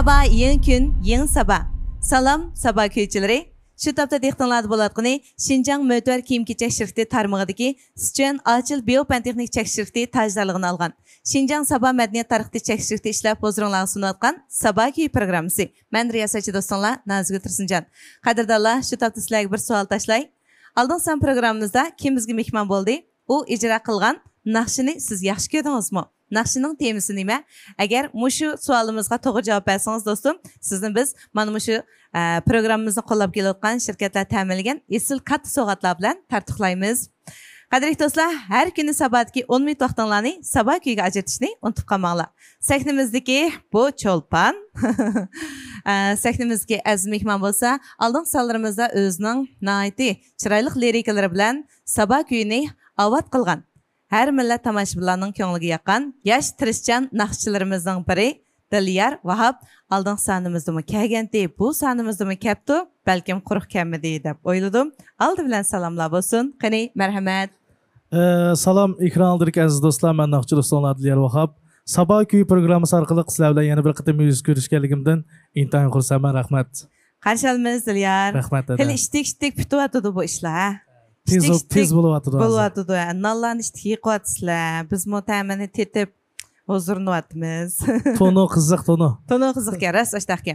Sabah yeni gün, yeni sabah. Salam sabah köyçileri. Şu tapda dehqonlarda bo'layotgani Şinjan Mötvar kiyim-kechak shirkati tarmog'idagi Sichuan Achil Biopantexnik chak shirkati tajdorligini olgan. Şinjan Sabah madaniyat tarixi chak shirkati ishlab hozirlangan sunayotgan Sabah köy programmasi. Men riyosatchi do'stlar Nazgul Tursunjon. Qadrdonlar, shu tapda sizlarga bir savol tashlay. Oldin programmamizda kim bizga mehmon bo'ldi? U ijro qilgan naqshini siz yaxshi ko'rdingizmi? Naqshining temasi nima? Agar mushu savolimizga to'g'ri javob bersangiz do'stim, sizni biz mana mushu programmamizni qo'llab kelayotgan shirkatlar ta'minlagan esil katta sovg'atlar bilan tartiblaymiz. Qadrli do'stlar, har kuni sabatki 10 minut vaqtingizni sabah kuyga ajratishni unutib qolmanglar. Sahnimizdagi bu cho'lpon, sahnimizga aziz mehmon bo'lsa, oldin sonlarimizda o'zining nihoyatda chiroyli lirikalari bilan sabah kuyini avod qilgan. Her millet tomoshabinlarning ko'ngliga yoqqan yosh tirishchan naqshchilarimizning biri Dilyar Vahab oldin sonimizdami kelgandi, bu sonimizdami kelibdi, balkim quruq kelmadi deb o'yladim. Oldi bilan salomlar bo'lsin. Qani, marhamat. Salom ekran oldidagi aziz do'stlar, men naqshchi do'stlar Dilyar Vahab. Sabah kuy programmasi orqali sizlar bilan yana bir qatim yuz ko'rishganligimdan intayin xursandman, rahmat. Qarshi olamiz Dilyar. Rahmat. Hali ishtik pityapti bu ishlar. Tez bo'lyapti. Bo'lyapti. Nallarni ishtik yiqyapsizlar. Biz mutamani tetib hozirlayapmiz. To'no qiziq. To'no qiziqga ras ashtaqga.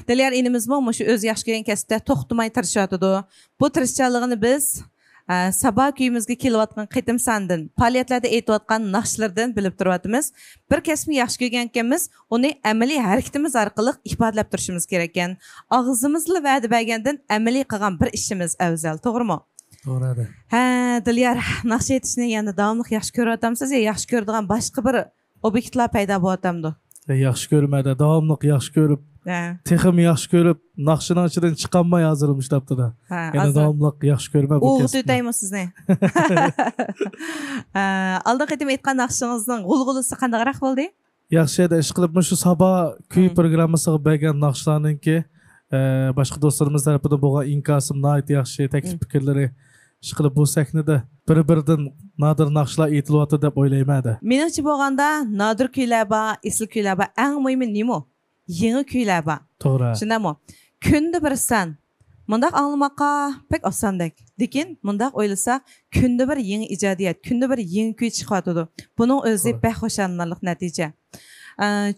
Dilyar inimizmi shu o'z yaxshi ko'rgan kasbda to'xtamay tirishyapti. Bu tirishchanligini biz sabah kuyimizga kelayotgan qitim sandan, faoliyatlarda aytayotgan naqshlardan bilib turyapmiz. Bir kasbni yaxshi ko'rgan ekanmiz, uni amaliy harakatimiz orqali ifodalab turishimiz kerak ekan. Og'zimizla va'da bergandan amaliy qilgan bir ishimiz afzal, to'g'rimi? To'g'ri. Dilyar, naqsh aytishni yana davomli yaxshi ko'ryapsiz, yaxshi ko'radigan boshqa bir obyektlar paydo bo'lyapti. Yaxshi ko'rmadi, davomli yaxshi ko'rib, texim yaxshi ko'rib, naqshining ichidan chiqolmay hozirm ishlatdi-da. Yana davomli yaxshi ko'rma bu kasbni. O'g'it o'taymi sizni? Oldin qaytim aytgan naqshingizning g'ulg'ulisi qandayroq bo'ldi? Yaxshi edi, ish qilib shu sabah kuy programmasiga bergan naqshlarninki boshqa do'stlarimiz tarafidan bo'lgan inkosim nihoyat yaxshi, taklif fikrlari ish qilib bu sahnada bir-biridan nadir naqshlar aytilyapti deb o'ylayman-da. Menimcha bo'lganda nadir kuylar bor, esil kuylar bor. Eng muhimi nima? Yangi kuylar bor. To'g'ri. Shundami? Kunda bir san. Mundaq anglamoqqa pek osondek. Lekin mundaq o'ylasak, kunda bir yangi ijodiyat, kunda bir yangi kuy chiqyapti. Buning o'zi baxoshanlarlik natija.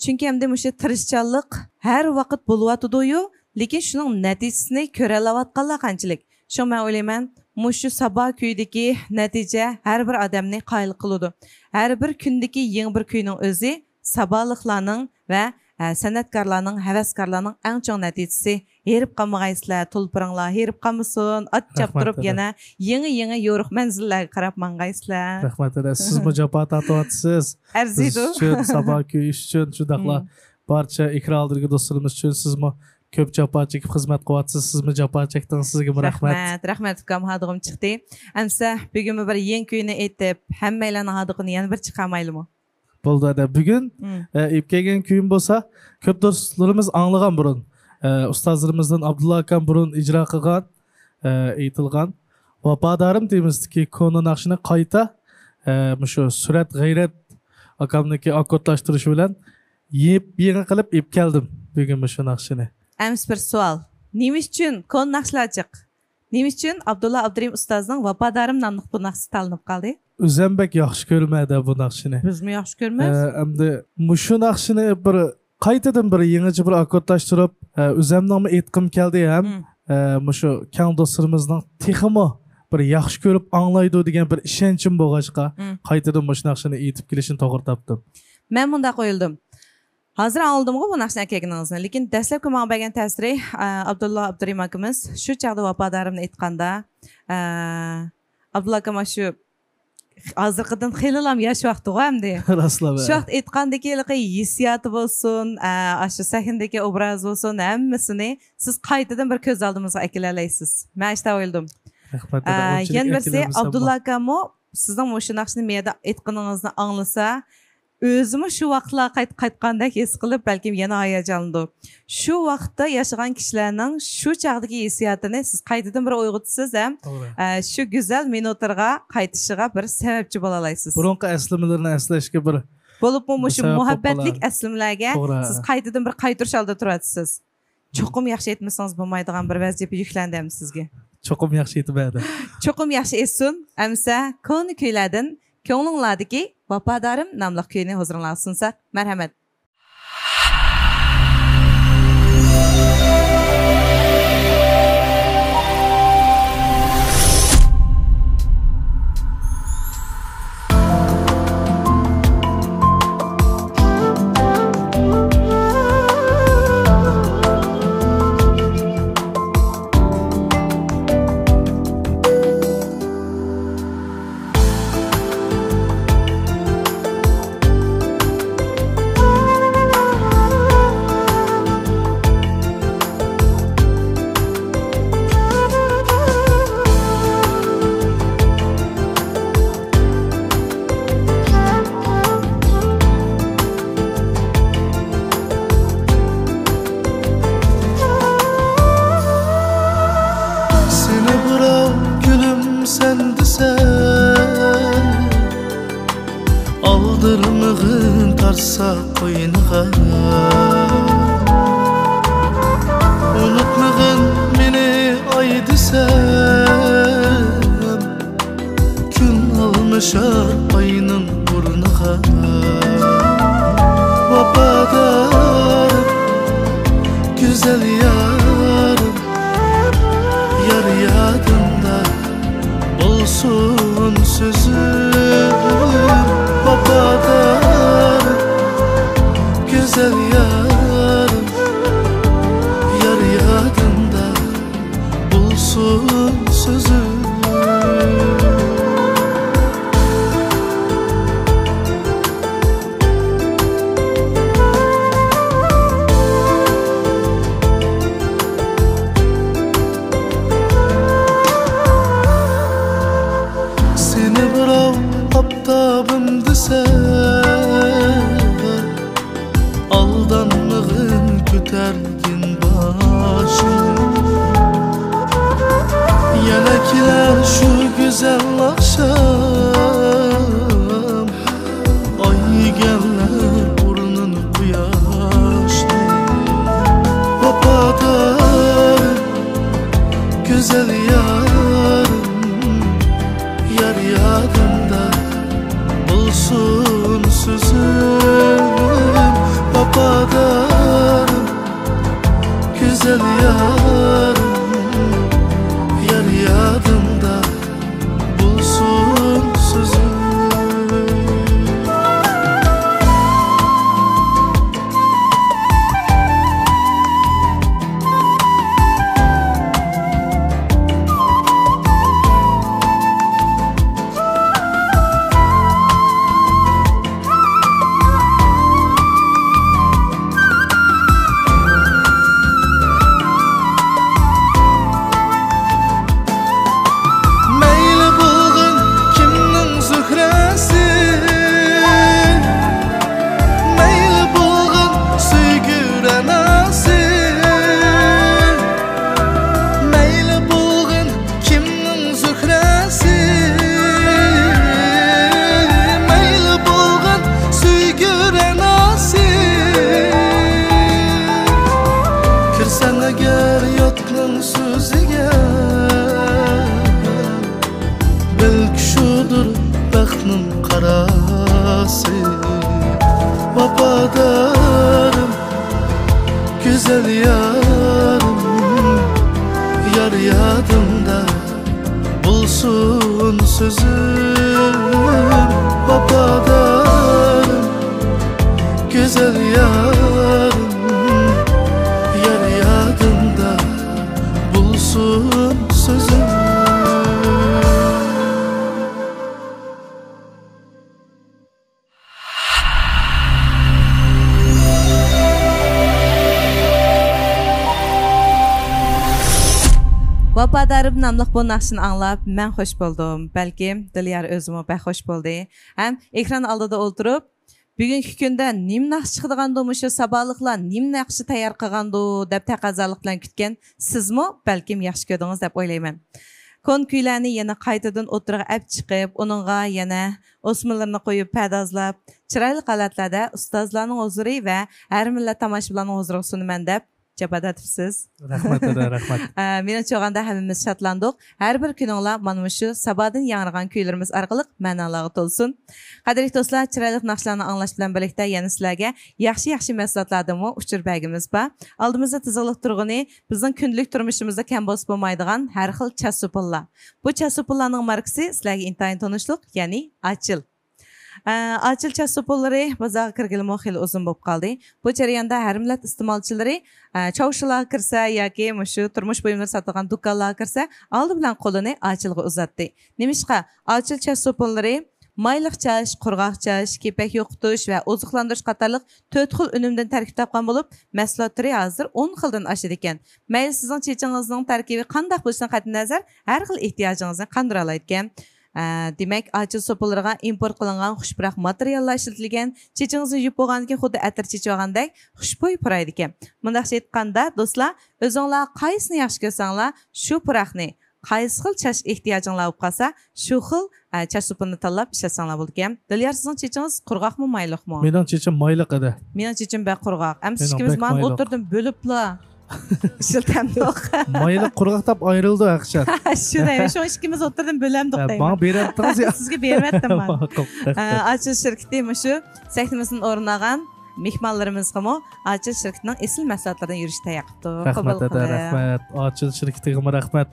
Chunki hamda mushu tirishchanlik har vaqt bo'lyapti-yu, lekin shuning natijasini ko'ralayotganlar qanchalik. Shu men o'ylayman, mushu sabah kuydagi natija har bir odamni qoyil qiladi. Har bir kundagi yangi bir kuyning o'zi sabahliklarning va san'atkorlarning, havaskorlarning eng chong natijasi. Herib qolmag'aysizlar, tulpiringlar herib qolmasin, ot choptirib yana yangi yo'riq manzillarga qarab mang'aysizlar. Rahmat. Siz jafo tortyapsiz. Arziydi. Uchun sabah kuy uchun shundaqlar barcha ekran oldidagi do'stlarimiz uchun sizmi ko'p jafo chekib xizmat qilyapsiz. Sizmi jafo chekdingiz, sizga rahmat. Rahmat ukam, hadig'im chiqdi. Amsa bugun bir yangi kuyni aytib, hammalarning hadig'ini yana bir chiqarmaylimi? Bo'ldi. Bugun ep kelgan kuyim bo'lsa, ko'p do'stlarimiz anglagan burun. Ustozlarimizdan Abdulla akam burun ijro qilgan, aytilgan vafodorim deymizki, konu naqshini qayta shu surat g'ayrat akamniki akkordlashtirish bilan yangi qilib ep keldim bugun shu naqshini. Ams bir savol. Nima uchun kon naqshlar chiq? Nima uchun Abdulla Abdurim ustozning vafodorim nomli bu naqshi tanlanib qoldi? O'zambek yaxshi ko'rmadi bu naqshini. Bizmi yaxshi ko'rmaymiz? Endi shu naqshini bir qaytadan bir yangicha bir akkordlashtirib, o'zimning aytqim keldi ham, shu kang do'stlarimizning texmi bir yaxshi ko'rib anglaydi degan bir ishonchim bo'lg'achqa, qaytadan shu naqshini aytib kelishini to'g'ri topdim. Men bunda qo'yildim. Hozir oldimga bu naqshni akagingizni, lekin dastlabki menga bergan ta'siri Abdulla Abdurim akamiz shu chaqda vafodorimni aytganda, Abdulla akam shu hozirgidan xeylilam yosh vaqti hamda. Raslab. Shu vaqt aytgandagi hissiyoti bo'lsin, shu sahnadagi obraz bo'lsin, hammasini siz qaytadan bir ko'z oldimizga akalalaysiz. Men shunday o'yladim. Rahmat. Yana birsi Abdulla akamo sizning shu naqshni menda aytganingizni anglasa, o'zimi shu vaqtlar qaytgandek his qilib, balkim yana hayajonlandi. Shu vaqtda yashagan kishilarning shu chaqdagi hissiyotini siz qaytadan bir uyg'otasiz ham, shu go'zal minutlarga qaytishiga bir sababchi bo'la olasiz. Burunqi aslimalarni aslashga bir Bo'lib bo'lmuş Bu muhabbetlik sebep əslimlərə To'g'ri. siz qaytadan bir qaytırış alda turasınız. Çoxum yaxşı etməsəniz bo'lmaydigan bir vəziyyətə yükləndəm sizə. Çoxum yaxshi yetibadi. Çoxum yaxşı etsin. Əmsə konu kuylardan ko'nglinglardagi Vafadarım namlı kuyni huzurunuzga sunsa. Mərhəmət. Sen desen aldırmığın tarsa koyunğa unutmağın beni ay desem gün almışar ayının burnuğa Vafadarım güzel yarım yar yadımda olsun sözüm Vafadarım güzel yarım yar yadımda bulsun sözüm Aptabım desen aldanmağın kütergin başım Yelekler şu güzel akşam ay geller burnunu kuyaşlı Vafadarım güzel yarım yar yadımda bulsun sözüm Vafadarım güzel yarım yar yadımda bulsun sözüm Vafadarım güzel yarım yar yadımda bulsun sözüm Vafadarım güzel yarım yar yadımda bulsun sözüm Vafadarım namlıq bu naxşını anlap mən xoş buldum. Bəlkə Dilyar özümü bək xoş buldu. Həm ekran aldıda oturup bugünkü gündə nim naxş çıxıdığandı muşu sabahlıqlar nim naxşı tayar qılğandı deb təqazalıqla kütken sizmi bəlkə yaxşı gördünüz deb oylayman. kon kuylarni yana qaytadan o'tirg'a olib chiqib, uningga yana o'smalarni qo'yib pardozlab, chiroyli holatlarda ustozlarning huzuri va har millat tomoshabinlarning huzuriga sunaman deb jabadatibsiz. Rahmat ada, rahmat. Meni cho'g'anda hammamiz shodlandik. Har bir kuninglar mana shu sabodan yangragan kuylarimiz orqali ma'nolarga to'lsin. Qadrli do'stlar, chiroyli naqshlarni anglash bilan birlikda yana sizlarga yaxshi mahsulotlardan uchur bagimiz bor. Oldimizda tizimliq turg'ini bizning kundalik turmushimizda kam bosib bo'lmaydigan har xil chasupullar. Bu chasupullarning markasi sizlarga intayin tanishliq, ya'ni Achil. Achil chasupullari bozorga kirgilmo xil uzun bo'lib qoldi. Bu jarayonda har millat iste'molchilari chavshilar kirsa yoki mushu turmush buyumlari sotadigan do'konlarga kirsa, oldi bilan qo'lini Achilga uzatdi. Nimishqa Achil chasupullari mayliq chash, qurg'oq chash, kepak yo'qotish va oziqlantirish qatorliq 4 xil unumdan tarkib topgan bo'lib, mahsulotlari hozir 10 xildan oshadi ekan. Mayli sizning chechingizning tarkibi qanday bo'lishidan qat'iy nazar, har xil ehtiyojingizni qondira oladi ekan. Demak, Achil so'pilariga import qilingan xushpurak materiallar ishlatilgan, chechingizni yuvib bo'lgandan keyin xuddi atir chechib olgandek xushbo'y puraydi ekan. Bundaqcha aytganda, do'stlar, o'zingizlar qaysini yaxshi ko'rsanglar, shu purakni qaysi xil chash ehtiyojinglar bo'lib qolsa, shu xil chash supini tanlab ishlasanglar bo'ladi ekan. Dilyar, sizning chechingiz qurg'oqmi, mayliqmi? Mening chechim mayliq edi. Mening chechim qurg'oq. Ammo ikkimiz men o'tirdim bo'libla. Shiltamdoq. Mayliq qurg'oq deb ayrildi axshat. Shunday, shu ikkimiz o'tirdim bo'lamdiq deyman. Bana beribdingiz ya. Sizga bermatdim men. Achil shirkati mushu sahnimizning o'rnagan mehmonlarimizga Achil shirkatining asl mahsulotlaridan yurishda yaqibdi. Rahmat ada, rahmat. Achil shirkatiga rahmat.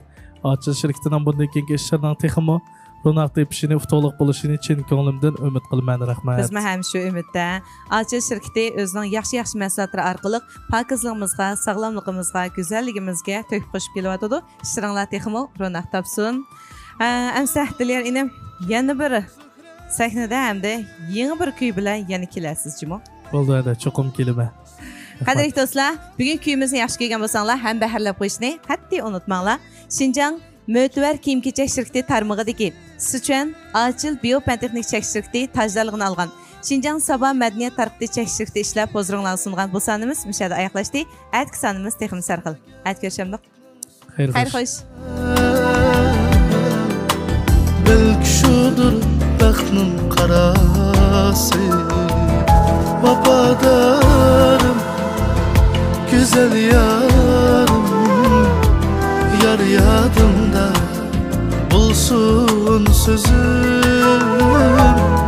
Achil shirkatining bundan keyingi ishlarining texmo Ronaq tepishini, uftoliq bo'lishini chin ko'nglimdan umid qilaman, rahmat. Biz ham shu umidda. Achil shirkati o'zining yaxshi mahsulotlari orqali pokizligimizga, sog'lomligimizga, go'zalligimizga to'yib qo'shib kelyotdi. Ishlaringlar texmo ronaq topsin. Amsa Dilyar inim yana bir sahnada hamda yangi bir kuy bilan yana kelasiz, jimo. Bo'ldi ada, cho'qim kelima. Qadrli do'stlar, bugun kuyimizni yaxshi ko'rgan bo'lsanglar, ham baharlab qo'yishni qat'iy unutmanglar. Xinjiang Mötüver kiyim-kechak shirkati tarmog'idagi Sichuan Achil Biopantexnik chek shirkati tajlarligini olgan Xinjiang Sabah madaniyat tarqatib chek shirkati ishlab hozirlangan sungan bu sonimiz mishada oyoqlashdi. Aytki sonimiz texnik sarxil. Ayt ko'rshamdiq. Xayr xo'sh. Belki şudur baxtning qarasi Vafadarım güzel yarım Yar yadımda bulsun sözüm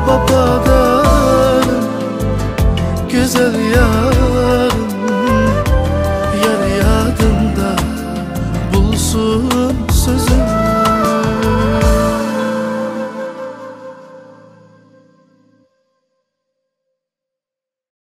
Vafadarım güzel yarım